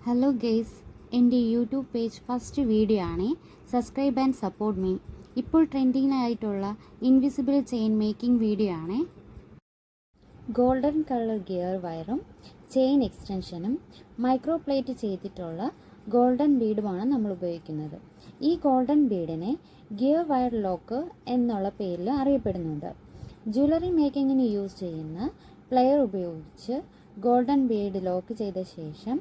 Hello guys, എൻ്റെ YouTube page first video ആണ്. Subscribe and support me. ഇപ്പോൾ ട്രെൻഡിങ്ങിനായിട്ടുള്ള invisible chain making video ആണ്. Golden colour gear വയറും chain എക്സ്റ്റൻഷനും micro plate ചെയ്തിട്ടുള്ള golden ബീഡുമാണ് നമ്മൾ ഉപയോഗിക്കുന്നത്. ഈ ഗോൾഡൻ ബീഡിനെ ഗിയർ വയർ ലോക്ക് എന്നുള്ള പേരിൽ അറിയപ്പെടുന്നുണ്ട്. ജ്വല്ലറി മേക്കിങ്ങിന് യൂസ് ചെയ്യുന്ന പ്ലെയർ ഉപയോഗിച്ച് ഗോൾഡൻ ബീഡ് ലോക്ക് ചെയ്ത ശേഷം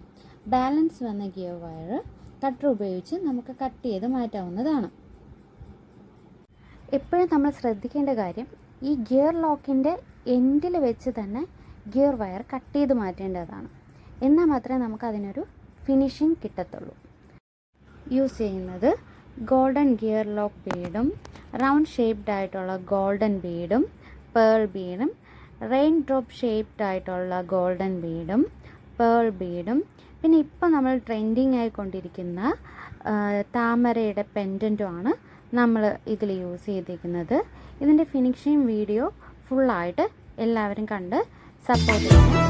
ബാലൻസ് വന്ന ഗിയർ വയർ കട്ടർ ഉപയോഗിച്ച് നമുക്ക് കട്ട് ചെയ്ത് മാറ്റാവുന്നതാണ്. എപ്പോഴും നമ്മൾ ശ്രദ്ധിക്കേണ്ട കാര്യം, ഈ ഗിയർ ലോക്കിൻ്റെ എൻഡിൽ വെച്ച് തന്നെ ഗിയർ വയർ കട്ട് ചെയ്ത് മാറ്റേണ്ടതാണ്. എന്നാൽ മാത്രമേ നമുക്ക് അതിനൊരു ഫിനിഷിങ് കിട്ടത്തുള്ളൂ. യൂസ് ചെയ്യുന്നത് ഗോൾഡൻ ഗിയർ ലോക്ക് ബീഡും റൗണ്ട് ഷേപ്ഡ് ആയിട്ടുള്ള ഗോൾഡൻ ബീഡും പേൾ ബീഡും റെയിൻ ഡ്രോപ്പ് ഷേപ്ഡ് ആയിട്ടുള്ള ഗോൾഡൻ ബീഡും പേൾ ബീഡും പിന്നെ ഇപ്പോൾ നമ്മൾ ട്രെൻഡിങ് ആയിക്കൊണ്ടിരിക്കുന്ന താമരയുടെ പെൻഡൻറ്റുമാണ് നമ്മൾ ഇതിൽ യൂസ് ചെയ്തിരിക്കുന്നത്. ഇതിൻ്റെ ഫിനിഷിങ് വീഡിയോ ഫുള്ളായിട്ട് എല്ലാവരും കണ്ട് സപ്പോർട്ട് ചെയ്യണം.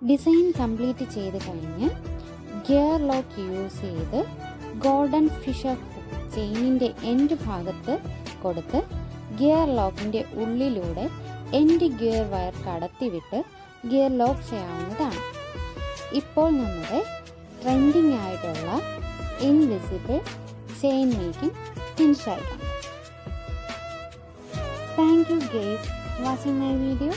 ഡിസൈൻ കംപ്ലീറ്റ് ചെയ്ത് കഴിഞ്ഞ് ഗിയർ ലോക്ക് യൂസ് ചെയ്ത് ഗോൾഡൻ ഫിഷർ ചെയിനിൻ്റെ എൻഡ് ഭാഗത്ത് കൊടുത്ത് ഗിയർ ലോക്കിൻ്റെ ഉള്ളിലൂടെ എൻഡ് ഗിയർ വയർ കടത്തിവിട്ട് ഗിയർ ലോക്ക് ചെയ്യാവുന്നതാണ്. ഇപ്പോൾ നമ്മുടെ ട്രെൻഡിങ് ആയിട്ടുള്ള ഇൻവിസിബിൾ ചെയിൻ മേക്കിംഗ് ഫിനിഷ് ആയിട്ടുണ്ട്. Thank you guys watching my video.